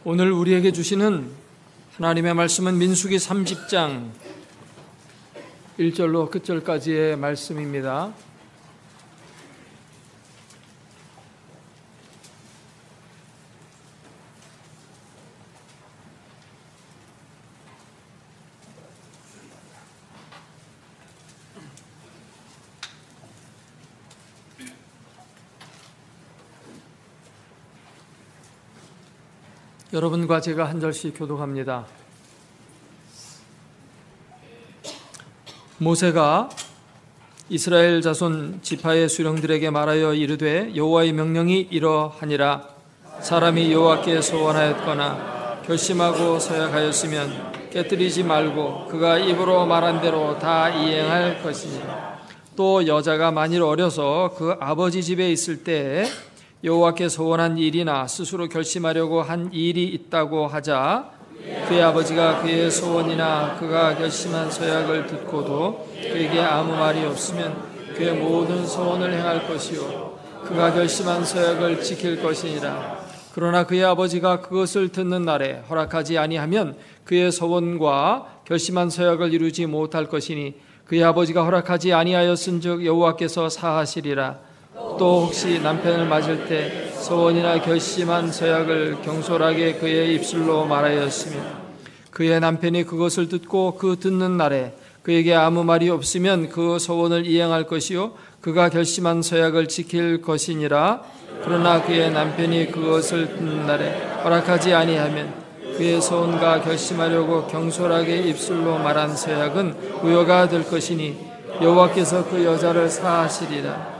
오늘 우리에게 주시는 하나님의 말씀은 민수기 30장 1절로 끝절까지의 말씀입니다. 여러분과 제가 한 절씩 교독합니다. 모세가 이스라엘 자손 지파의 수령들에게 말하여 이르되 여호와의 명령이 이러하니라. 사람이 여호와께 소원하였거나 결심하고 서약하였으면 깨뜨리지 말고 그가 입으로 말한 대로 다 이행할 것이니라. 또 여자가 만일 어려서 그 아버지 집에 있을 때에 여호와께 소원한 일이나 스스로 결심하려고 한 일이 있다고 하자 그의 아버지가 그의 소원이나 그가 결심한 서약을 듣고도 그에게 아무 말이 없으면 그의 모든 소원을 행할 것이요 그가 결심한 서약을 지킬 것이니라. 그러나 그의 아버지가 그것을 듣는 날에 허락하지 아니하면 그의 소원과 결심한 서약을 이루지 못할 것이니 그의 아버지가 허락하지 아니하였은즉 여호와께서 사하시리라. 또 혹시 남편을 맞을 때 소원이나 결심한 서약을 경솔하게 그의 입술로 말하였으며 그의 남편이 그것을 듣고 그 듣는 날에 그에게 아무 말이 없으면 그 소원을 이행할 것이요 그가 결심한 서약을 지킬 것이니라. 그러나 그의 남편이 그것을 듣는 날에 허락하지 아니하면 그의 소원과 결심하려고 경솔하게 입술로 말한 서약은 무효가 될 것이니 여호와께서 그 여자를 사하시리라.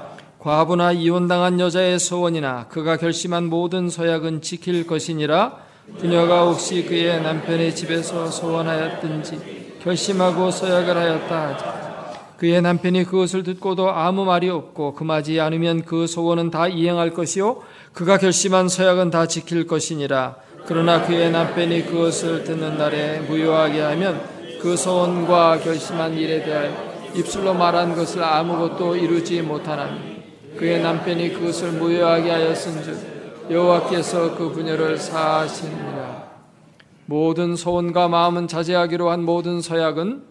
과부나 이혼당한 여자의 소원이나 그가 결심한 모든 서약은 지킬 것이니라. 그녀가 혹시 그의 남편의 집에서 소원하였든지 결심하고 서약을 하였다 하자 그의 남편이 그것을 듣고도 아무 말이 없고 금하지 않으면 그 소원은 다 이행할 것이요 그가 결심한 서약은 다 지킬 것이니라. 그러나 그의 남편이 그것을 듣는 날에 무효하게 하면 그 소원과 결심한 일에 대하여 입술로 말한 것을 아무것도 이루지 못하나니 그의 남편이 그것을 무효하게 하였은즉 여호와께서 그 부녀를 사하시니라. 모든 소원과 마음은 자제하기로 한 모든 서약은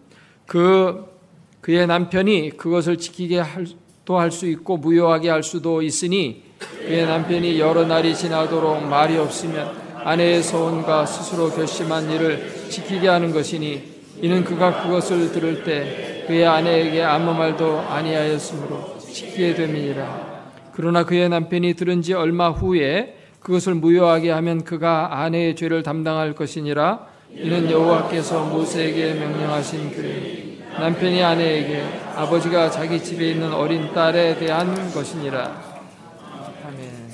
그의 남편이 그것을 지키게 또 할 수 있고 무효하게 할 수도 있으니 그의 남편이 여러 날이 지나도록 말이 없으면 아내의 소원과 스스로 결심한 일을 지키게 하는 것이니 이는 그가 그것을 들을 때 그의 아내에게 아무 말도 아니하였으므로 지키게 됨이니라. 그러나 그의 남편이 들은 지 얼마 후에 그것을 무효하게 하면 그가 아내의 죄를 담당할 것이니라. 이는 여호와께서 모세에게 명령하신 그 남편이 아내에게 아버지가 자기 집에 있는 어린 딸에 대한 것이니라. 아멘.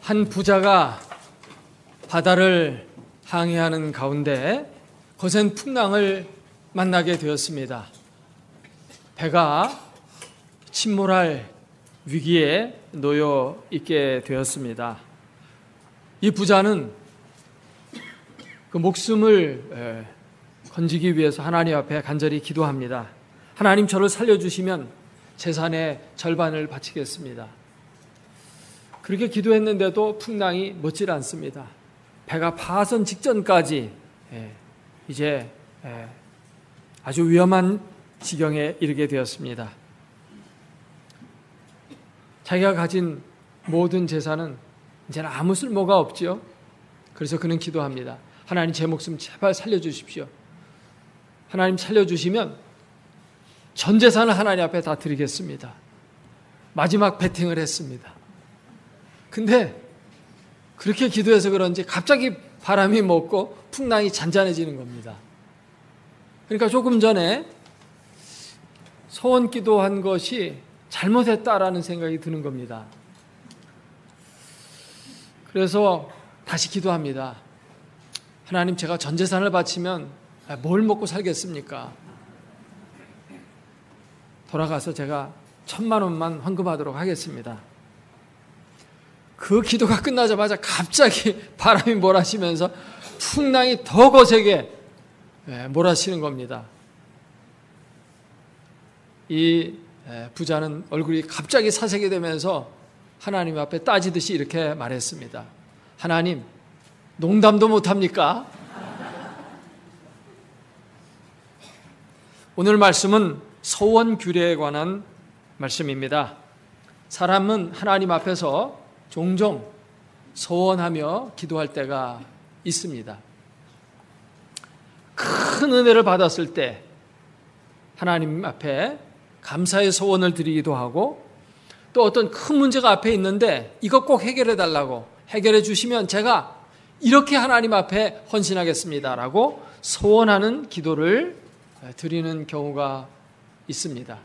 한 부자가 바다를 항해하는 가운데 거센 풍랑을 만나게 되었습니다. 배가 침몰할 위기에 놓여 있게 되었습니다. 이 부자는 그 목숨을 건지기 위해서 하나님 앞에 간절히 기도합니다. 하나님, 저를 살려주시면 재산의 절반을 바치겠습니다. 그렇게 기도했는데도 풍랑이 멎질 않습니다. 배가 파선 직전까지 이제 아주 위험한 지경에 이르게 되었습니다. 자기가 가진 모든 재산은 이제는 아무 쓸모가 없죠. 그래서 그는 기도합니다. 하나님, 제 목숨 제발 살려주십시오. 하나님 살려주시면 전 재산을 하나님 앞에 다 드리겠습니다. 마지막 베팅을 했습니다. 근데 그렇게 기도해서 그런지 갑자기 바람이 멎고 풍랑이 잔잔해지는 겁니다. 그러니까 조금 전에 소원 기도한 것이 잘못했다라는 생각이 드는 겁니다. 그래서 다시 기도합니다. 하나님, 제가 전 재산을 바치면 뭘 먹고 살겠습니까? 돌아가서 제가 1,000만 원만 헌금하도록 하겠습니다. 그 기도가 끝나자마자 갑자기 바람이 몰아치면서 풍랑이 더 거세게 몰아치는 겁니다. 이 부자는 얼굴이 갑자기 사색이 되면서 하나님 앞에 따지듯이 이렇게 말했습니다. 하나님, 농담도 못합니까? 오늘 말씀은 소원 규례에 관한 말씀입니다. 사람은 하나님 앞에서 종종 소원하며 기도할 때가 있습니다. 큰 은혜를 받았을 때 하나님 앞에 감사의 소원을 드리기도 하고, 또 어떤 큰 문제가 앞에 있는데 이것 꼭 해결해 달라고, 해결해 주시면 제가 이렇게 하나님 앞에 헌신하겠습니다라고 소원하는 기도를 드리는 경우가 있습니다.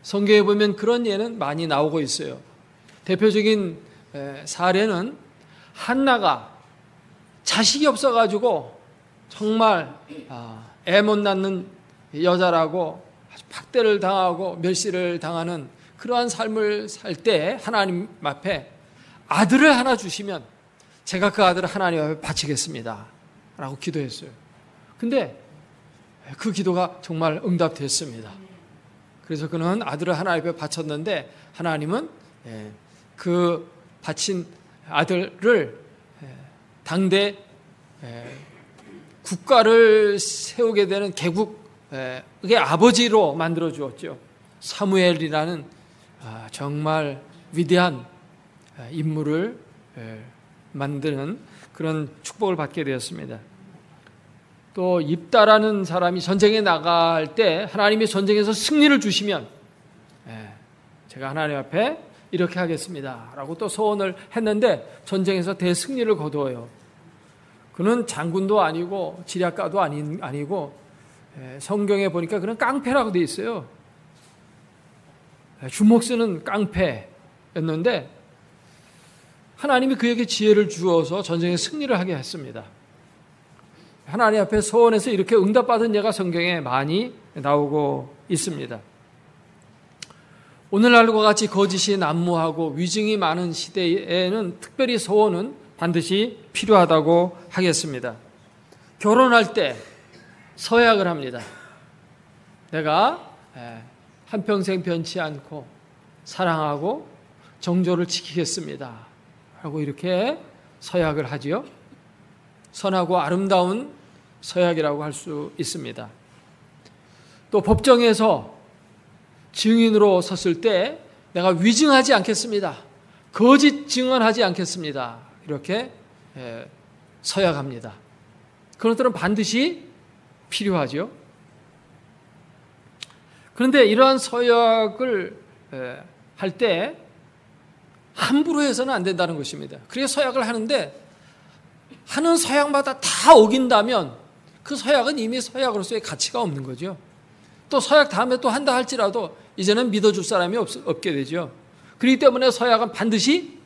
성경에 보면 그런 예는 많이 나오고 있어요. 대표적인 사례는 한나가 자식이 없어가지고 정말 애 못 낳는 여자라고 박대를 당하고 멸시를 당하는 그러한 삶을 살 때 하나님 앞에 아들을 하나 주시면 제가 그 아들을 하나님 앞에 바치겠습니다 라고 기도했어요. 근데 그 기도가 정말 응답됐습니다. 그래서 그는 아들을 하나님 앞에 바쳤는데 하나님은 그 바친 아들을 당대 국가를 세우게 되는 개국의 아버지로 만들어 주었죠. 사무엘이라는 정말 위대한 인물을 만드는 그런 축복을 받게 되었습니다. 또 입다라는 사람이 전쟁에 나갈 때 하나님이 전쟁에서 승리를 주시면 제가 하나님 앞에 이렇게 하겠습니다 라고 또 소원을 했는데 전쟁에서 대승리를 거두어요. 그는 장군도 아니고 지략가도 아니고 성경에 보니까 그는 깡패라고 되어 있어요. 주먹 쓰는 깡패였는데 하나님이 그에게 지혜를 주어서 전쟁에 승리를 하게 했습니다. 하나님 앞에 소원해서 이렇게 응답받은 예가 성경에 많이 나오고 있습니다. 오늘날과 같이 거짓이 난무하고 위증이 많은 시대에는 특별히 소원은 반드시 필요하다고 하겠습니다. 결혼할 때 서약을 합니다. 내가 한평생 변치 않고 사랑하고 정조를 지키겠습니다 하고 이렇게 서약을 하지요. 선하고 아름다운 서약이라고 할 수 있습니다. 또 법정에서 증인으로 섰을 때 내가 위증하지 않겠습니다. 거짓 증언하지 않겠습니다. 이렇게 서약합니다. 그런 것들은 반드시 필요하죠. 그런데 이러한 서약을 할 때 함부로 해서는 안 된다는 것입니다. 그래서 서약을 하는데 하는 서약마다 다 어긴다면 그 서약은 이미 서약으로서의 가치가 없는 거죠. 또 서약 다음에 또 한다 할지라도 이제는 믿어줄 사람이 없게 되죠. 그렇기 때문에 서약은 반드시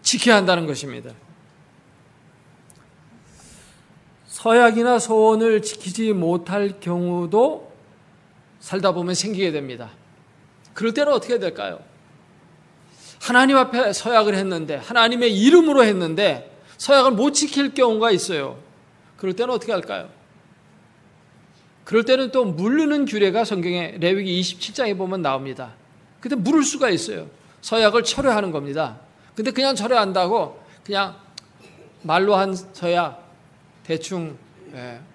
지켜야 한다는 것입니다. 서약이나 서원을 지키지 못할 경우도 살다 보면 생기게 됩니다. 그럴 때는 어떻게 될까요? 하나님 앞에 서약을 했는데, 하나님의 이름으로 했는데 서약을 못 지킬 경우가 있어요. 그럴 때는 어떻게 할까요? 그럴 때는 또 물르는 규례가 성경에 레위기 27장에 보면 나옵니다. 근데 물을 수가 있어요. 서약을 철회하는 겁니다. 근데 그냥 철회한다고 그냥 말로 한 서약 대충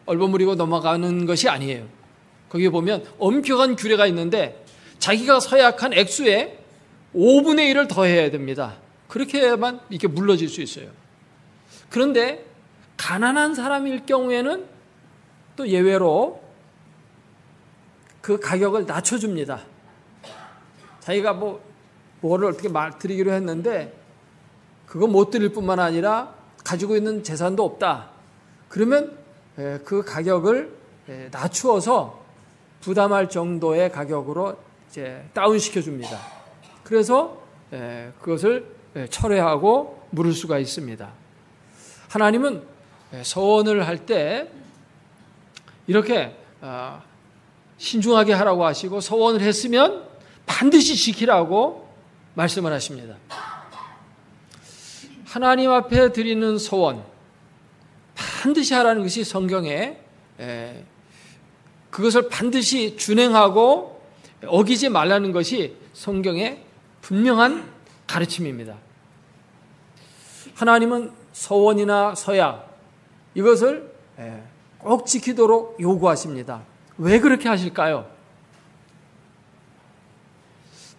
얼버무리고 넘어가는 것이 아니에요. 거기 보면 엄격한 규례가 있는데 자기가 서약한 액수에 5분의 1을 더해야 됩니다. 그렇게 해야만 이렇게 물러질 수 있어요. 그런데 가난한 사람일 경우에는 또 예외로 그 가격을 낮춰줍니다. 자기가 뭐를 어떻게 드리기로 했는데 그거 못 드릴 뿐만 아니라 가지고 있는 재산도 없다. 그러면 그 가격을 낮추어서 부담할 정도의 가격으로 이제 다운시켜 줍니다. 그래서 그것을 철회하고 물을 수가 있습니다. 하나님은 서원을 할 때 이렇게 신중하게 하라고 하시고 서원을 했으면 반드시 지키라고 말씀을 하십니다. 하나님 앞에 드리는 서원 반드시 하라는 것이 성경에 그것을 반드시 준행하고 어기지 말라는 것이 성경의 분명한 가르침입니다. 하나님은 서원이나 서약 이것을 꼭 지키도록 요구하십니다. 왜 그렇게 하실까요?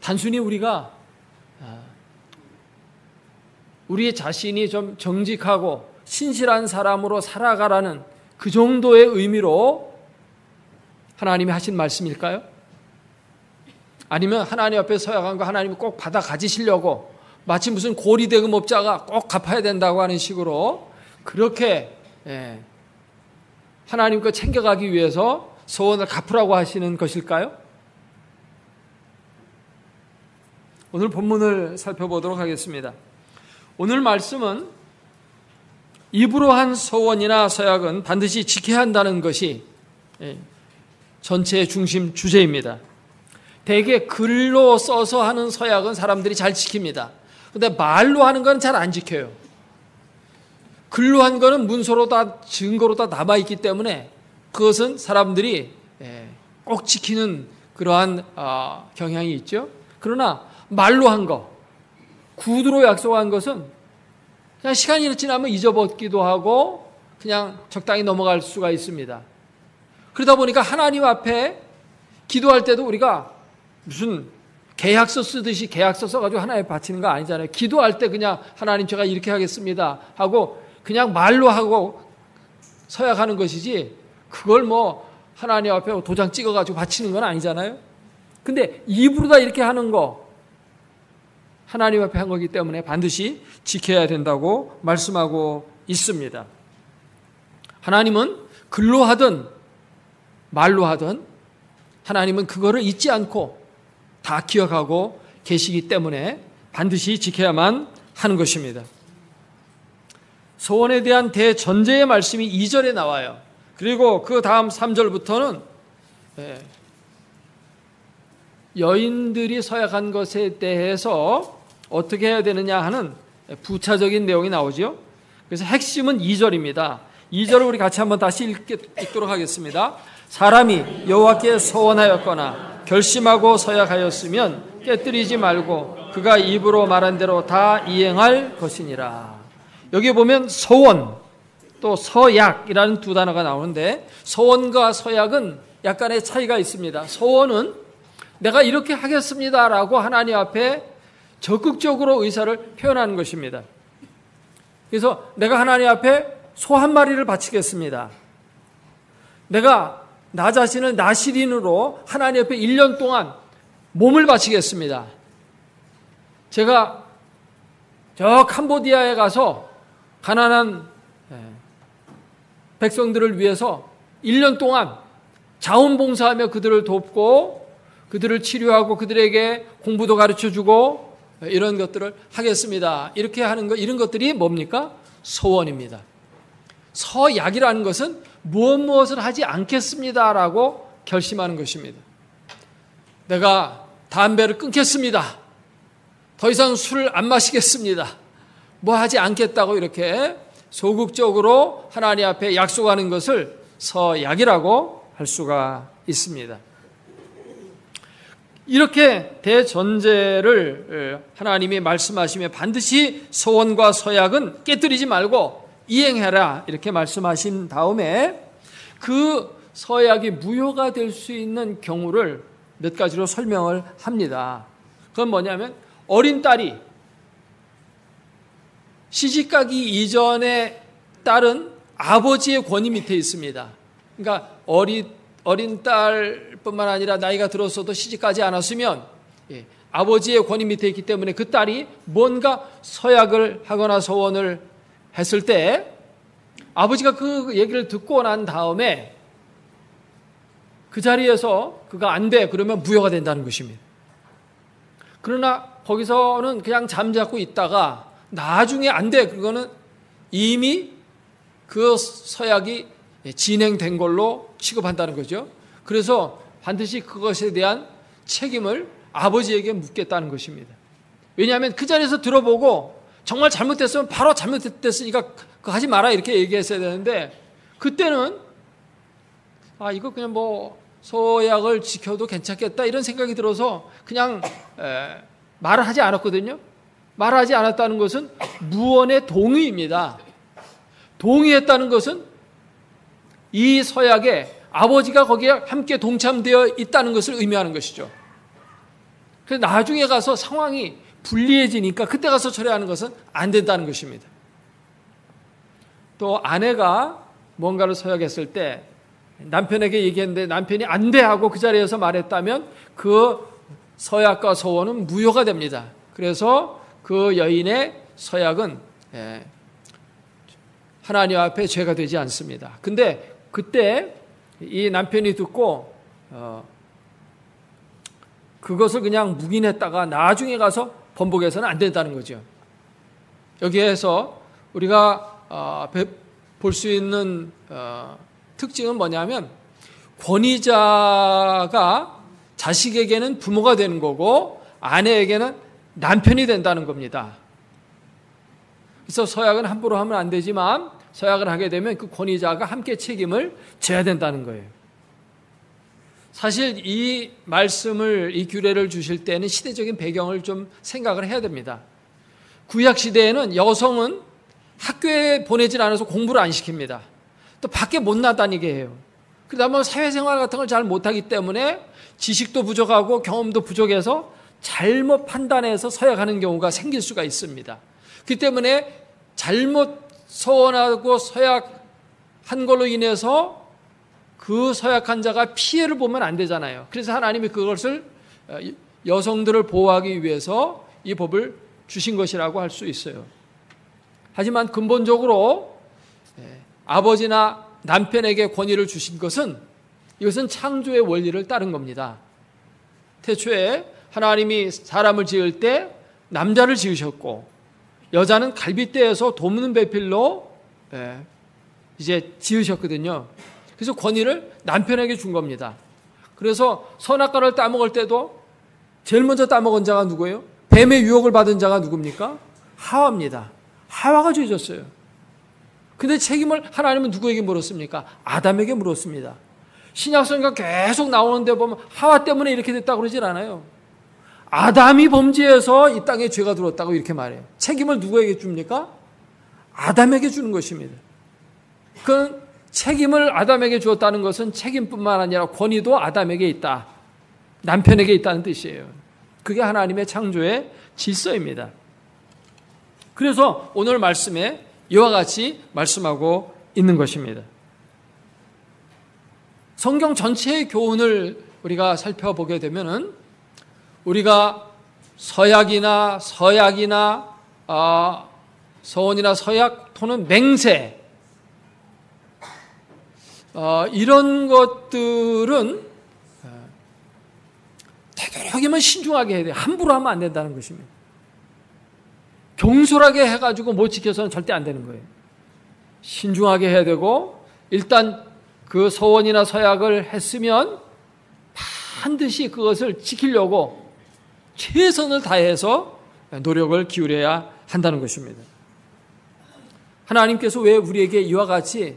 단순히 우리가 우리 자신이 좀 정직하고 신실한 사람으로 살아가라는 그 정도의 의미로 하나님이 하신 말씀일까요? 아니면 하나님 앞에 서약한 거 하나님이 꼭 받아 가지시려고 마치 무슨 고리대금업자가 꼭 갚아야 된다고 하는 식으로 그렇게 하나님 거 챙겨가기 위해서 서원을 갚으라고 하시는 것일까요? 오늘 본문을 살펴보도록 하겠습니다. 오늘 말씀은 입으로 한 서원이나 서약은 반드시 지켜야 한다는 것이 전체의 중심 주제입니다. 대개 글로 써서 하는 서약은 사람들이 잘 지킵니다. 그런데 말로 하는 건 잘 안 지켜요. 글로 한 거는 문서로 다 증거로 다 남아있기 때문에 그것은 사람들이 꼭 지키는 그러한 경향이 있죠. 그러나 말로 한 거, 구두로 약속한 것은 그냥 시간이 지나면 잊어버리기도 하고 그냥 적당히 넘어갈 수가 있습니다. 그러다 보니까 하나님 앞에 기도할 때도 우리가 무슨 계약서 쓰듯이 계약서 써가지고 하나님에 바치는 거 아니잖아요. 기도할 때 그냥 하나님 제가 이렇게 하겠습니다 하고 그냥 말로 하고 서약하는 것이지 그걸 하나님 앞에 도장 찍어가지고 바치는 건 아니잖아요. 근데 입으로 다 이렇게 하는 거 하나님 앞에 한 거기 때문에 반드시 지켜야 된다고 말씀하고 있습니다. 하나님은 글로 하든 말로 하든 하나님은 그거를 잊지 않고 다 기억하고 계시기 때문에 반드시 지켜야만 하는 것입니다. 서원에 대한 대전제의 말씀이 2절에 나와요. 그리고 그 다음 3절부터는 여인들이 서약한 것에 대해서 어떻게 해야 되느냐 하는 부차적인 내용이 나오죠. 그래서 핵심은 2절입니다. 2절을 우리 같이 한번 다시 읽도록 하겠습니다. 사람이 여호와께 서원하였거나 결심하고 서약하였으면 깨뜨리지 말고 그가 입으로 말한 대로 다 이행할 것이니라. 여기 보면 서원 또 서약이라는 두 단어가 나오는데 서원과 서약은 약간의 차이가 있습니다. 서원은 내가 이렇게 하겠습니다라고 하나님 앞에 적극적으로 의사를 표현하는 것입니다. 그래서 내가 하나님 앞에 소 한 마리를 바치겠습니다. 내가 나 자신을 나시린으로 하나님 앞에 1년 동안 몸을 바치겠습니다. 제가 저 캄보디아에 가서 가난한 백성들을 위해서 1년 동안 자원봉사하며 그들을 돕고 그들을 치료하고 그들에게 공부도 가르쳐주고 이런 것들을 하겠습니다. 이렇게 하는 것, 이런 것들이 뭡니까? 소원입니다. 서약이라는 것은 무엇을 하지 않겠습니다라고 결심하는 것입니다. 내가 담배를 끊겠습니다. 더 이상 술을 안 마시겠습니다. 뭐 하지 않겠다고 이렇게 소극적으로 하나님 앞에 약속하는 것을 서약이라고 할 수가 있습니다. 이렇게 대전제를 하나님이 말씀하시며 반드시 소원과 서약은 깨뜨리지 말고 이행해라 이렇게 말씀하신 다음에 그 서약이 무효가 될 수 있는 경우를 몇 가지로 설명을 합니다. 그건 뭐냐면 어린 딸이 시집가기 이전에 딸은 아버지의 권위 밑에 있습니다. 그러니까 어린 딸뿐만 아니라 나이가 들었어도 시집가지 않았으면 아버지의 권위 밑에 있기 때문에 그 딸이 뭔가 서약을 하거나 소원을 했을 때 아버지가 그 얘기를 듣고 난 다음에 그 자리에서 그가 안 돼 그러면 무효가 된다는 것입니다. 그러나 거기서는 그냥 잠자고 있다가 나중에 안 돼 그거는 이미 그 서약이 진행된 걸로 취급한다는 거죠. 그래서 반드시 그것에 대한 책임을 아버지에게 묻겠다는 것입니다. 왜냐하면 그 자리에서 들어보고 정말 잘못됐으면 바로 잘못됐으니까 그거 하지 마라 이렇게 얘기했어야 되는데 그때는 이거 그냥 뭐 서약을 지켜도 괜찮겠다 이런 생각이 들어서 그냥 말을 하지 않았거든요. 말하지 않았다는 것은 무언의 동의입니다. 동의했다는 것은 이 서약에 아버지가 거기에 함께 동참되어 있다는 것을 의미하는 것이죠. 그래서 나중에 가서 상황이 불리해지니까 그때 가서 철회하는 것은 안 된다는 것입니다. 또 아내가 뭔가를 서약했을 때 남편에게 얘기했는데 남편이 안 돼 하고 그 자리에서 말했다면 그 서약과 소원은 무효가 됩니다. 그래서 그 여인의 서약은 하나님 앞에 죄가 되지 않습니다. 근데 그때 이 남편이 듣고 그것을 그냥 묵인했다가 나중에 가서 번복해서는 안 된다는 거죠. 여기에서 우리가 볼 수 있는 특징은 뭐냐면 권위자가 자식에게는 부모가 되는 거고 아내에게는 남편이 된다는 겁니다. 그래서 서약은 함부로 하면 안 되지만 서약을 하게 되면 그 권위자가 함께 책임을 져야 된다는 거예요. 사실 이 말씀을, 이 규례를 주실 때는 시대적인 배경을 좀 생각을 해야 됩니다. 구약 시대에는 여성은 학교에 보내질 않아서 공부를 안 시킵니다. 또 밖에 못 나다니게 해요. 그다음에 사회생활 같은 걸 잘 못하기 때문에 지식도 부족하고 경험도 부족해서 잘못 판단해서 서약하는 경우가 생길 수가 있습니다. 그렇기 때문에 잘못 서원하고 서약한 걸로 인해서 그 서약한 자가 피해를 보면 안 되잖아요. 그래서 하나님이 그것을 여성들을 보호하기 위해서 이 법을 주신 것이라고 할 수 있어요. 하지만 근본적으로 아버지나 남편에게 권위를 주신 것은 이것은 창조의 원리를 따른 겁니다. 태초에 하나님이 사람을 지을 때 남자를 지으셨고 여자는 갈빗대에서 돕는 배필로 이제 지으셨거든요. 그래서 권위를 남편에게 준 겁니다. 그래서 선악과를 따먹을 때도 제일 먼저 따먹은 자가 누구예요? 뱀의 유혹을 받은 자가 누굽니까? 하와입니다. 하와가 죄졌어요. 근데 책임을 하나님은 누구에게 물었습니까? 아담에게 물었습니다. 신약성경 계속 나오는데 보면 하와 때문에 이렇게 됐다고 그러질 않아요. 아담이 범죄해서 이 땅에 죄가 들어왔다고 이렇게 말해요. 책임을 누구에게 줍니까? 아담에게 주는 것입니다. 그 책임을 아담에게 주었다는 것은 책임뿐만 아니라 권위도 아담에게 있다. 남편에게 있다는 뜻이에요. 그게 하나님의 창조의 질서입니다. 그래서 오늘 말씀에 이와 같이 말씀하고 있는 것입니다. 성경 전체의 교훈을 우리가 살펴보게 되면은 우리가 서약이나 서원이나 서약 또는 맹세 이런 것들은 되도록이면 신중하게 해야 돼요. 함부로 하면 안 된다는 것입니다. 경솔하게 해가지고 못 지켜서는 절대 안 되는 거예요. 신중하게 해야 되고, 일단 그 서원이나 서약을 했으면 반드시 그것을 지키려고 최선을 다해서 노력을 기울여야 한다는 것입니다. 하나님께서 왜 우리에게 이와 같이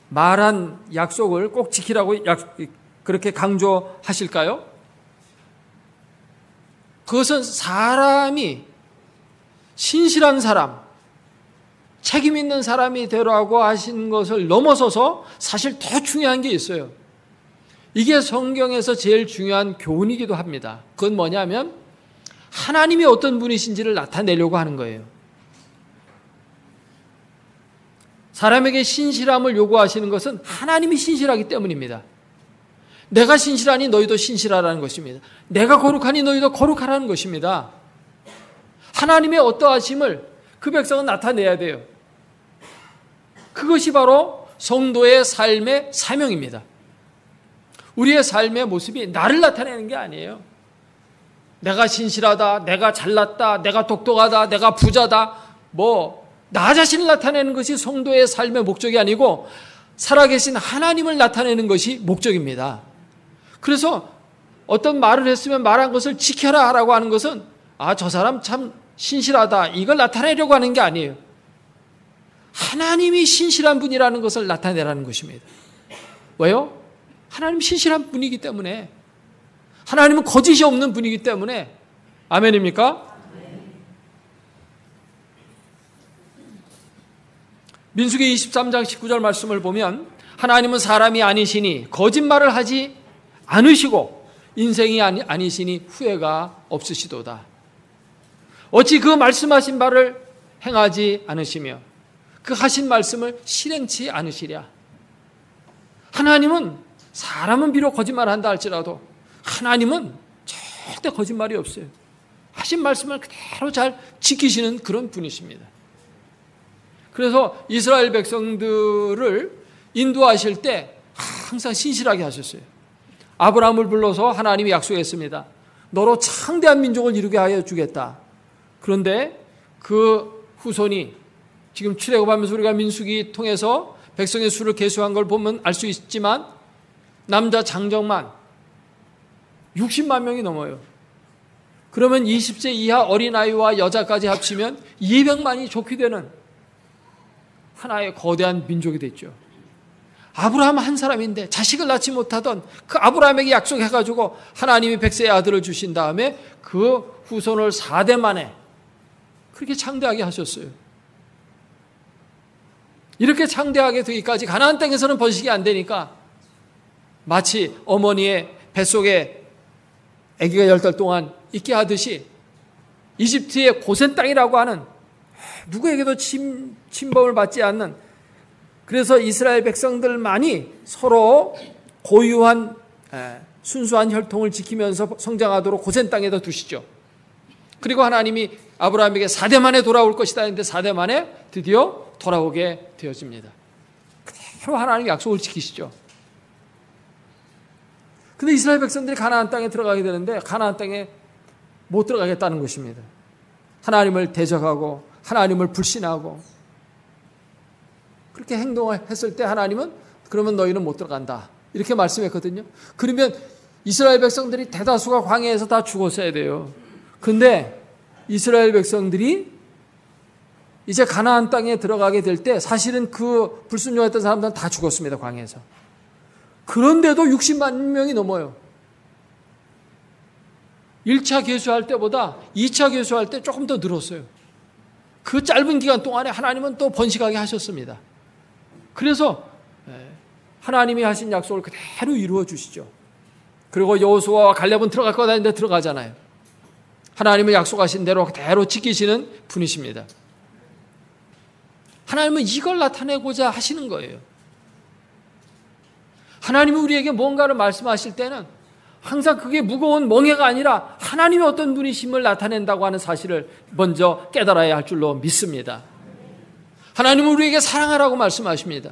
말한 약속을 꼭 지키라고 그렇게 강조하실까요? 그것은 사람이 신실한 사람, 책임 있는 사람이 되라고 하신 것을 넘어서서 사실 더 중요한 게 있어요. 이게 성경에서 제일 중요한 교훈이기도 합니다. 그건 뭐냐면 하나님이 어떤 분이신지를 나타내려고 하는 거예요. 사람에게 신실함을 요구하시는 것은 하나님이 신실하기 때문입니다. 내가 신실하니 너희도 신실하라는 것입니다. 내가 거룩하니 너희도 거룩하라는 것입니다. 하나님의 어떠하심을 그 백성은 나타내야 돼요. 그것이 바로 성도의 삶의 사명입니다. 우리의 삶의 모습이 나를 나타내는 게 아니에요. 내가 신실하다, 내가 잘났다, 내가 똑똑하다, 내가 부자다, 나 자신을 나타내는 것이 성도의 삶의 목적이 아니고 살아계신 하나님을 나타내는 것이 목적입니다. 그래서 어떤 말을 했으면 말한 것을 지켜라 라고 하는 것은 저 사람 참 신실하다 이걸 나타내려고 하는 게 아니에요. 하나님이 신실한 분이라는 것을 나타내라는 것입니다. 왜요? 하나님 신실한 분이기 때문에, 하나님은 거짓이 없는 분이기 때문에. 아멘입니까? 민수기 23장 19절 말씀을 보면 하나님은 사람이 아니시니 거짓말을 하지 않으시고 인생이 아니시니 후회가 없으시도다. 어찌 그 말씀하신 바를 행하지 않으시며 그 하신 말씀을 실행치 않으시랴. 하나님은, 사람은 비록 거짓말한다 할지라도 하나님은 절대 거짓말이 없어요. 하신 말씀을 그대로 잘 지키시는 그런 분이십니다. 그래서 이스라엘 백성들을 인도하실 때 항상 신실하게 하셨어요. 아브라함을 불러서 하나님이 약속했습니다. 너로 창대한 민족을 이루게 하여 주겠다. 그런데 그 후손이 지금 출애굽하면서 우리가 민수기 통해서 백성의 수를 계수한 걸 보면 알 수 있지만 남자 장정만 60만 명이 넘어요. 그러면 20세 이하 어린아이와 여자까지 합치면 200만이 좋게 되는 하나의 거대한 민족이 됐죠. 아브라함 한 사람인데 자식을 낳지 못하던 그 아브라함에게 약속해가지고 하나님이 백세의 아들을 주신 다음에 그 후손을 4대 만에 그렇게 창대하게 하셨어요. 이렇게 창대하게 되기까지 가나안 땅에서는 번식이 안 되니까 마치 어머니의 뱃속에 아기가 10달 동안 있게 하듯이 이집트의 고센 땅이라고 하는 누구에게도 침범을 받지 않는, 그래서 이스라엘 백성들만이 서로 고유한 순수한 혈통을 지키면서 성장하도록 고센 땅에다 두시죠. 그리고 하나님이 아브라함에게 4대 만에 돌아올 것이다 했는데 4대 만에 드디어 돌아오게 되어집니다. 그대로 하나님이 약속을 지키시죠. 근데 이스라엘 백성들이 가나안 땅에 들어가게 되는데 가나안 땅에 못 들어가겠다는 것입니다. 하나님을 대적하고 하나님을 불신하고 그렇게 행동을 했을 때 하나님은 그러면 너희는 못 들어간다 이렇게 말씀했거든요. 그러면 이스라엘 백성들이 대다수가 광야에서 다 죽었어야 돼요. 근데 이스라엘 백성들이 이제 가나안 땅에 들어가게 될 때 사실은 그 불순종했던 사람들은 다 죽었습니다. 광야에서. 그런데도 60만 명이 넘어요. 1차 계수할 때보다 2차 계수할 때 조금 더 늘었어요. 그 짧은 기간 동안에 하나님은 또 번식하게 하셨습니다. 그래서 하나님이 하신 약속을 그대로 이루어 주시죠. 그리고 여호수아와 갈렙은 들어갈 거다 했는데 들어가잖아요. 하나님의 약속하신 대로 그대로 지키시는 분이십니다. 하나님은 이걸 나타내고자 하시는 거예요. 하나님이 우리에게 뭔가를 말씀하실 때는 항상 그게 무거운 멍해가 아니라 하나님이 어떤 분이심을 나타낸다고 하는 사실을 먼저 깨달아야 할 줄로 믿습니다. 하나님은 우리에게 사랑하라고 말씀하십니다.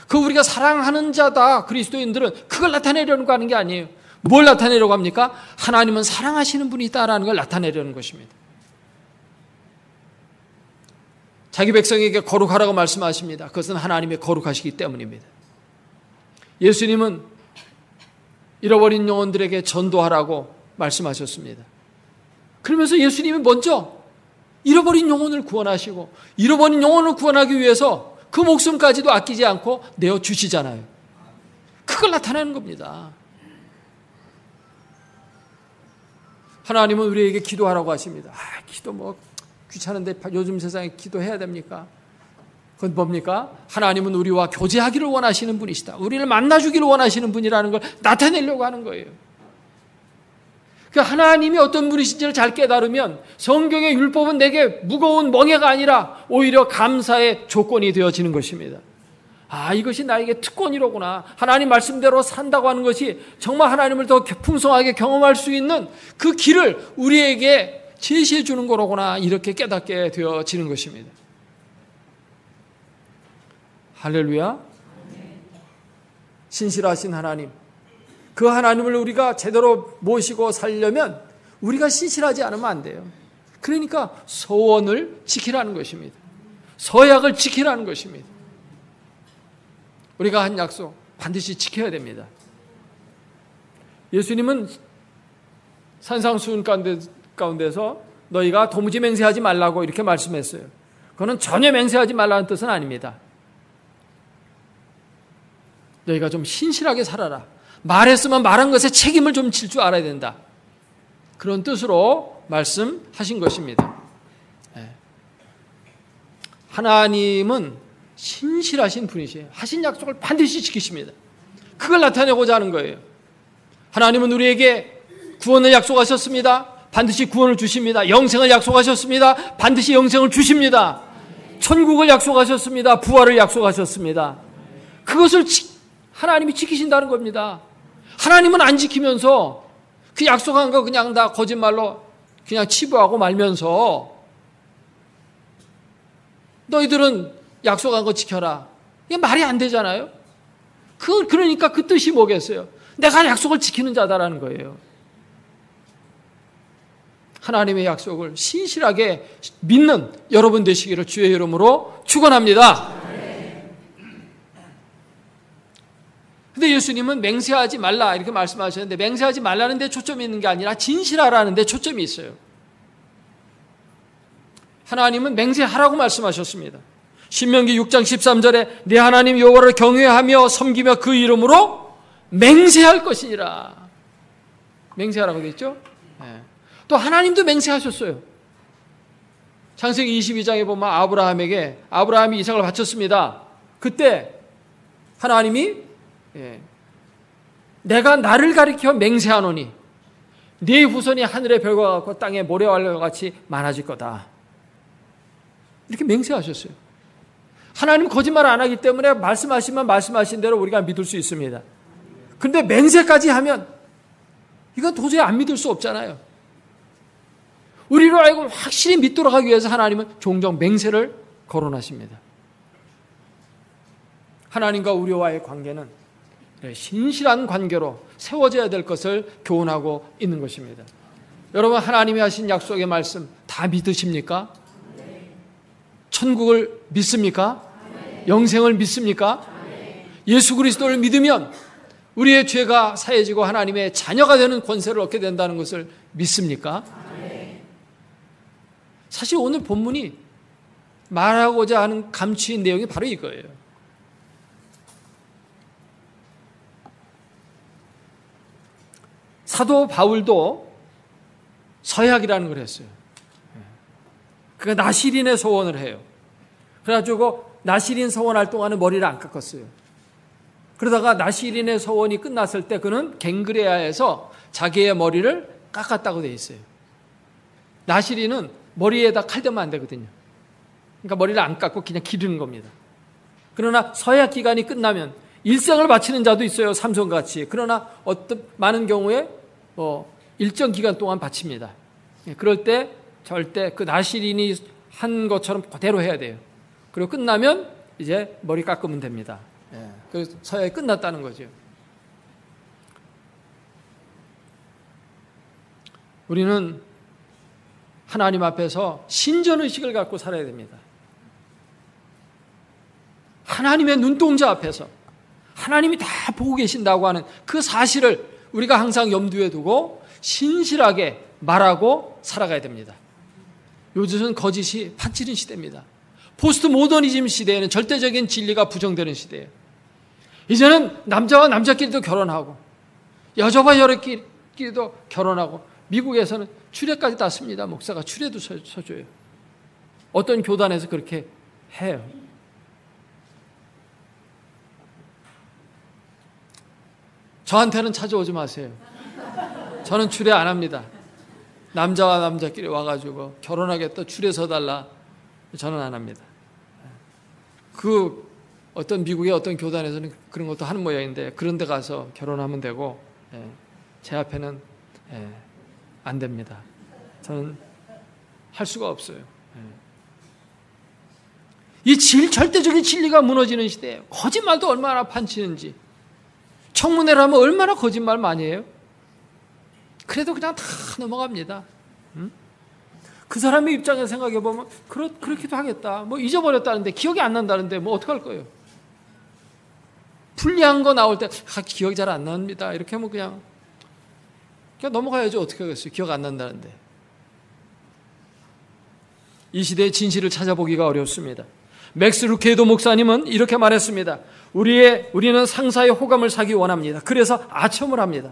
그 우리가 사랑하는 자다 그리스도인들은 그걸 나타내려고 하는 게 아니에요. 뭘 나타내려고 합니까? 하나님은 사랑하시는 분이다라는 걸 나타내려는 것입니다. 자기 백성에게 거룩하라고 말씀하십니다. 그것은 하나님의 거룩하시기 때문입니다. 예수님은 잃어버린 영혼들에게 전도하라고 말씀하셨습니다. 그러면서 예수님이 먼저 잃어버린 영혼을 구원하시고 잃어버린 영혼을 구원하기 위해서 그 목숨까지도 아끼지 않고 내어주시잖아요. 그걸 나타내는 겁니다. 하나님은 우리에게 기도하라고 하십니다. 기도 귀찮은데 요즘 세상에 기도해야 됩니까? 그건 뭡니까? 하나님은 우리와 교제하기를 원하시는 분이시다. 우리를 만나주기를 원하시는 분이라는 걸 나타내려고 하는 거예요. 그 하나님이 어떤 분이신지를 잘 깨달으면 성경의 율법은 내게 무거운 멍해가 아니라 오히려 감사의 조건이 되어지는 것입니다. 이것이 나에게 특권이로구나. 하나님 말씀대로 산다고 하는 것이 정말 하나님을 더 풍성하게 경험할 수 있는 그 길을 우리에게 제시해 주는 거로구나. 이렇게 깨닫게 되어지는 것입니다. 할렐루야. 신실하신 하나님, 그 하나님을 우리가 제대로 모시고 살려면 우리가 신실하지 않으면 안 돼요. 그러니까 서원을 지키라는 것입니다. 서약을 지키라는 것입니다. 우리가 한 약속 반드시 지켜야 됩니다. 예수님은 산상수훈 가운데서 너희가 도무지 맹세하지 말라고 이렇게 말씀했어요. 그거는 전혀 맹세하지 말라는 뜻은 아닙니다. 너희가 좀 신실하게 살아라. 말했으면 말한 것에 책임을 좀 질 줄 알아야 된다. 그런 뜻으로 말씀하신 것입니다. 하나님은 신실하신 분이세요. 하신 약속을 반드시 지키십니다. 그걸 나타내고자 하는 거예요. 하나님은 우리에게 구원을 약속하셨습니다. 반드시 구원을 주십니다. 영생을 약속하셨습니다. 반드시 영생을 주십니다. 천국을 약속하셨습니다. 부활을 약속하셨습니다. 그것을 하나님이 지키신다는 겁니다. 하나님은 안 지키면서 그 약속한 거 그냥 다 거짓말로 그냥 치부하고 말면서 너희들은 약속한 거 지켜라. 이게 말이 안 되잖아요. 그러니까 그 뜻이 뭐겠어요? 내가 약속을 지키는 자다라는 거예요. 하나님의 약속을 신실하게 믿는 여러분 되시기를 주의 이름으로 축원합니다. 근데 예수님은 맹세하지 말라 이렇게 말씀하셨는데 맹세하지 말라는 데 초점이 있는 게 아니라 진실하라는 데 초점이 있어요. 하나님은 맹세하라고 말씀하셨습니다. 신명기 6장 13절에 내 하나님 여호와를 경외하며 섬기며 그 이름으로 맹세할 것이니라. 맹세하라고 되어 있죠? 또 하나님도 맹세하셨어요. 창세기 22장에 보면 아브라함이 이삭을 바쳤습니다. 그때 하나님이 내가 나를 가리켜 맹세하노니 네 후손이 하늘의 별과 같고 땅의 모래알과 같이 많아질 거다. 이렇게 맹세하셨어요. 하나님 거짓말 안 하기 때문에 말씀하시면 말씀하신 대로 우리가 믿을 수 있습니다. 그런데 맹세까지 하면 이건 도저히 안 믿을 수 없잖아요. 우리로 알고 확실히 믿도록 하기 위해서 하나님은 종종 맹세를 거론하십니다. 하나님과 우리와의 관계는 신실한 관계로 세워져야 될 것을 교훈하고 있는 것입니다. 여러분 하나님이 하신 약속의 말씀 다 믿으십니까? 천국을 믿습니까? 영생을 믿습니까? 예수 그리스도를 믿으면 우리의 죄가 사해지고 하나님의 자녀가 되는 권세를 얻게 된다는 것을 믿습니까? 사실 오늘 본문이 말하고자 하는 감추인 내용이 바로 이거예요. 사도 바울도 서약이라는 걸 했어요. 그러니까 나실인의 서원을 해요. 그래가지고 나실인 서원할 동안은 머리를 안 깎았어요. 그러다가 나실인의 서원이 끝났을 때 그는 갱그레아에서 자기의 머리를 깎았다고 되어 있어요. 나실인은 머리에다 칼 대면 안 되거든요. 그러니까 머리를 안 깎고 그냥 기르는 겁니다. 그러나 서약 기간이 끝나면 일생을 바치는 자도 있어요. 삼손과 같이. 그러나 많은 경우에 일정 기간 동안 바칩니다. 그럴 때 절대 그 나실인이 한 것처럼 그대로 해야 돼요. 그리고 끝나면 이제 머리 깎으면 됩니다. 그래서 서약이 끝났다는 거죠. 우리는 하나님 앞에서 신전의식을 갖고 살아야 됩니다. 하나님의 눈동자 앞에서 하나님이 다 보고 계신다고 하는 그 사실을 우리가 항상 염두에 두고 신실하게 말하고 살아가야 됩니다. 요즘은 거짓이 판치는 시대입니다. 포스트 모더니즘 시대에는 절대적인 진리가 부정되는 시대예요. 이제는 남자와 남자끼리도 결혼하고 여자와 여자끼리도 결혼하고 미국에서는 추례까지 땄습니다. 목사가 추례도 서줘요. 어떤 교단에서 그렇게 해요. 저한테는 찾아오지 마세요. 저는 추례 안 합니다. 남자와 남자끼리 와가지고 결혼하겠다 추례 서달라, 저는 안 합니다. 그 어떤 미국의 어떤 교단에서는 그런 것도 하는 모양인데 그런 데 가서 결혼하면 되고 제 앞에는 안 됩니다. 저는 할 수가 없어요. 이 절대적인 진리가 무너지는 시대예요. 거짓말도 얼마나 판치는지. 청문회를 하면 얼마나 거짓말 많이 해요. 그래도 그냥 다 넘어갑니다. 그 사람의 입장에서 생각해 보면 그렇기도 하겠다. 뭐 잊어버렸다는데 기억이 안 난다는데 뭐 어떡할 거예요. 불리한 거 나올 때 기억이 잘 안 납니다. 이렇게 하면 그냥 넘어가야죠. 어떻게 하겠어요. 기억 안 난다는데. 이 시대의 진실을 찾아보기가 어렵습니다. 맥스 루케이도 목사님은 이렇게 말했습니다. 우리는 상사의 호감을 사기 원합니다. 그래서 아첨을 합니다.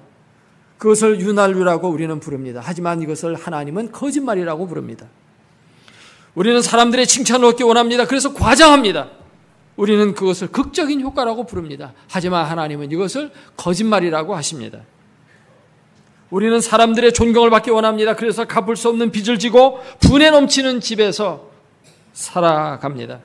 그것을 윤활유라고 우리는 부릅니다. 하지만 이것을 하나님은 거짓말이라고 부릅니다. 우리는 사람들의 칭찬을 얻기 원합니다. 그래서 과장합니다. 우리는 그것을 극적인 효과라고 부릅니다. 하지만 하나님은 이것을 거짓말이라고 하십니다. 우리는 사람들의 존경을 받기 원합니다. 그래서 갚을 수 없는 빚을 지고 분에 넘치는 집에서 살아갑니다.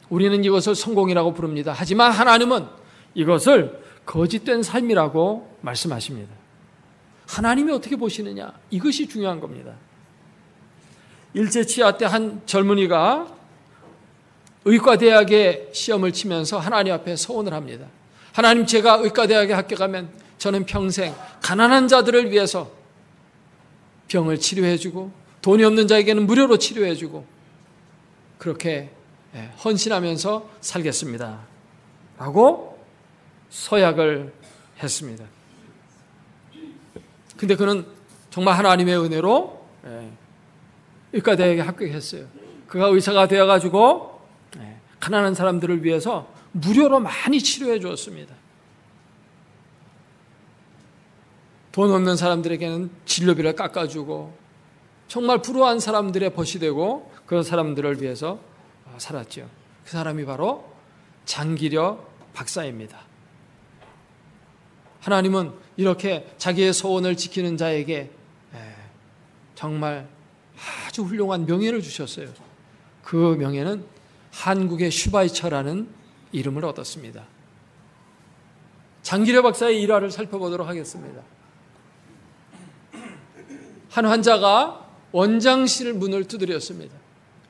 우리는 이것을 성공이라고 부릅니다. 하지만 하나님은 이것을 거짓된 삶이라고 말씀하십니다. 하나님이 어떻게 보시느냐? 이것이 중요한 겁니다. 일제치하 때 한 젊은이가 의과대학에 시험을 치면서 하나님 앞에 서원을 합니다. 하나님, 제가 의과대학에 합격하면 저는 평생 가난한 자들을 위해서 병을 치료해주고 돈이 없는 자에게는 무료로 치료해주고 그렇게 헌신하면서 살겠습니다. 라고 서약을 했습니다. 근데 그는 정말 하나님의 은혜로 의과대학에 합격했어요. 그가 의사가 되어가지고 가난한 사람들을 위해서 무료로 많이 치료해 주었습니다. 돈 없는 사람들에게는 진료비를 깎아주고 정말 불우한 사람들의 벗이 되고 그런 사람들을 위해서 살았죠. 그 사람이 바로 장기려 박사입니다. 하나님은 이렇게 자기의 소원을 지키는 자에게 정말 아주 훌륭한 명예를 주셨어요. 그 명예는 한국의 슈바이처라는 이름을 얻었습니다. 장기려 박사의 일화를 살펴보도록 하겠습니다. 한 환자가 원장실 문을 두드렸습니다.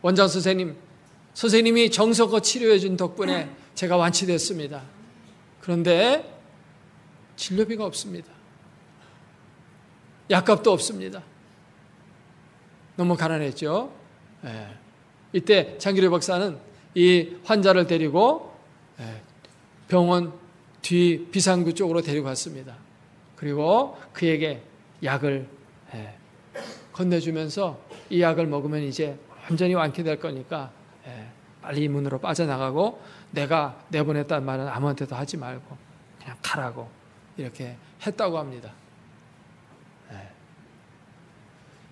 원장 선생님이 정성껏 치료해 준 덕분에 제가 완치됐습니다. 그런데 진료비가 없습니다. 약값도 없습니다. 너무 가난했죠. 이때 장기려 박사는 이 환자를 데리고 병원 뒤 비상구 쪽으로 데리고 갔습니다. 그리고 그에게 약을 건네주면서 이 약을 먹으면 이제 완전히 완쾌될 거니까 빨리 이 문으로 빠져나가고 내가 내보냈다는 말은 아무한테도 하지 말고 그냥 가라고 이렇게 했다고 합니다.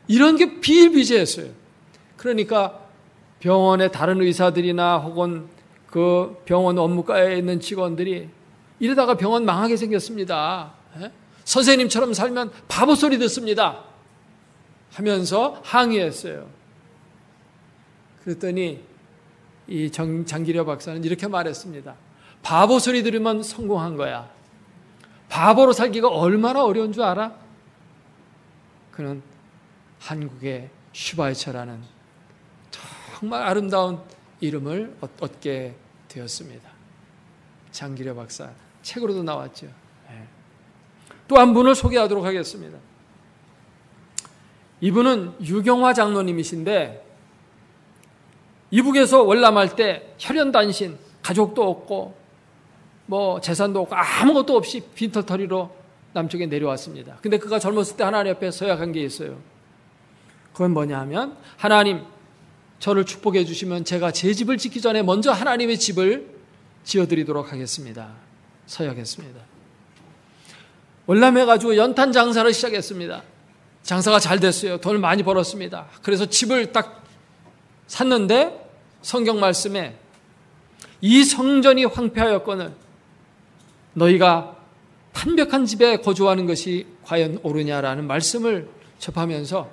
이런 게 비일비재했어요. 그러니까 병원의 다른 의사들이나 혹은 그 병원 업무과에 있는 직원들이 이러다가 병원 망하게 생겼습니다. 선생님처럼 살면 바보 소리 듣습니다. 하면서 항의했어요. 그랬더니 이 장기려 박사는 이렇게 말했습니다. 바보 소리 들으면 성공한 거야. 바보로 살기가 얼마나 어려운 줄 알아? 그는 한국의 슈바이처라는 정말 아름다운 이름을 얻게 되었습니다. 장기려 박사 책으로도 나왔죠. 또 한 분을 소개하도록 하겠습니다. 이분은 유경화 장로님이신데 이북에서 월남할 때 혈연단신, 가족도 없고 뭐 재산도 없고 아무것도 없이 빈털터리로 남쪽에 내려왔습니다. 근데 그가 젊었을 때 하나님 앞에 서약한 게 있어요. 그건 뭐냐 하면, 하나님 저를 축복해 주시면 제가 제 집을 짓기 전에 먼저 하나님의 집을 지어드리도록 하겠습니다. 서약했습니다. 월남해가지고 연탄 장사를 시작했습니다. 장사가 잘 됐어요. 돈을 많이 벌었습니다. 그래서 집을 딱 샀는데 성경 말씀에 이 성전이 황폐하였거늘 너희가 판벽한 집에 거주하는 것이 과연 옳으냐라는 말씀을 접하면서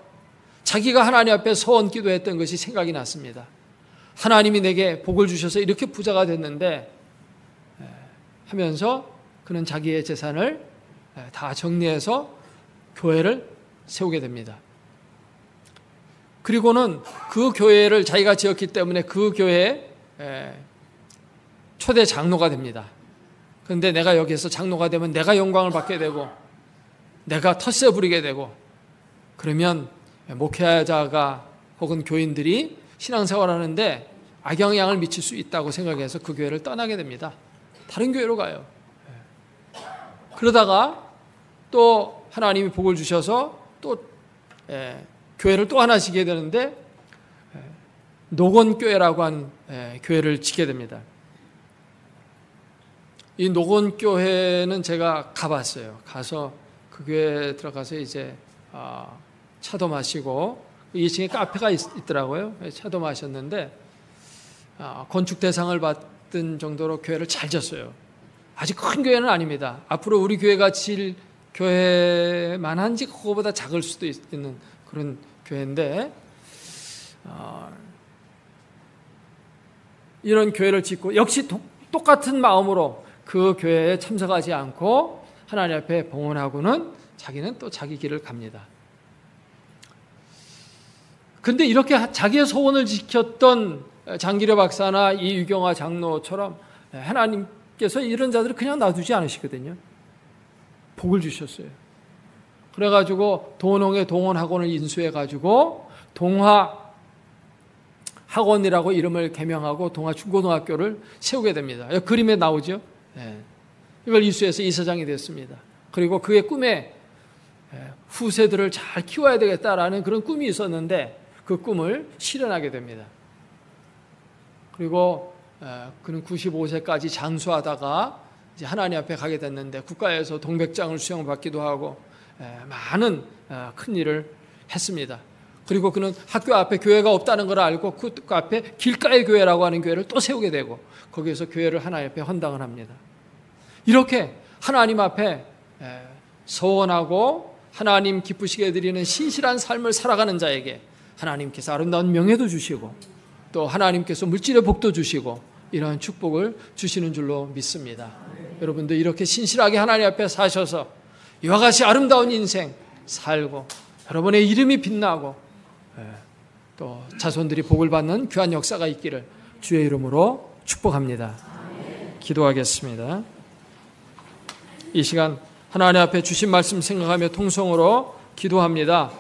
자기가 하나님 앞에 서원 기도했던 것이 생각이 났습니다. 하나님이 내게 복을 주셔서 이렇게 부자가 됐는데 하면서 그는 자기의 재산을 다 정리해서 교회를 세우게 됩니다. 그리고는 그 교회를 자기가 지었기 때문에 그 교회에 초대 장로가 됩니다. 그런데 내가 여기에서 장로가 되면 내가 영광을 받게 되고 내가 텃세 부리게 되고, 그러면 목회자가 혹은 교인들이 신앙생활하는데 악영향을 미칠 수 있다고 생각해서 그 교회를 떠나게 됩니다. 다른 교회로 가요. 그러다가 또 하나님이 복을 주셔서 또 교회를 또 하나 지게 되는데 노건교회라고 한 교회를 지게 됩니다. 이 노건교회는 제가 가봤어요. 가서 그 교회에 들어가서 이제 차도 마시고 2층에 카페가 있더라고요. 차도 마셨는데 건축 대상을 받은 정도로 교회를 잘 졌어요. 아직 큰 교회는 아닙니다. 앞으로 우리 교회가 질 교회만한지 그거보다 작을 수도 있는 그런 교회인데 이런 교회를 짓고 역시 똑같은 마음으로 그 교회에 참석하지 않고 하나님 앞에 봉헌하고는 자기는 또 자기 길을 갑니다. 근데 이렇게 자기의 소원을 지켰던 장기려 박사나 이유경아 장로처럼 하나님께서 이런 자들을 그냥 놔두지 않으시거든요. 복을 주셨어요. 그래가지고 도농의 동원학원을 인수해가지고 동화학원이라고 이름을 개명하고 동화중고등학교를 세우게 됩니다. 그림에 나오죠. 이걸 이수해서 이사장이 됐습니다. 그리고 그의 꿈에 후세들을 잘 키워야 되겠다라는 그런 꿈이 있었는데 그 꿈을 실현하게 됩니다. 그리고 그는 95세까지 장수하다가 이제 하나님 앞에 가게 됐는데 국가에서 동백장을 수여받기도 하고 많은 큰 일을 했습니다. 그리고 그는 학교 앞에 교회가 없다는 걸 알고 그 앞에 길가의 교회라고 하는 교회를 또 세우게 되고 거기에서 교회를 하나님 앞에 헌당을 합니다. 이렇게 하나님 앞에 서원하고 하나님 기쁘시게 드리는 신실한 삶을 살아가는 자에게 하나님께서 아름다운 명예도 주시고 또 하나님께서 물질의 복도 주시고 이러한 축복을 주시는 줄로 믿습니다. 여러분도 이렇게 신실하게 하나님 앞에 사셔서 이와 같이 아름다운 인생 살고 여러분의 이름이 빛나고 또 자손들이 복을 받는 귀한 역사가 있기를 주의 이름으로 축복합니다. 기도하겠습니다. 이 시간 하나님 앞에 주신 말씀 생각하며 통성으로 기도합니다.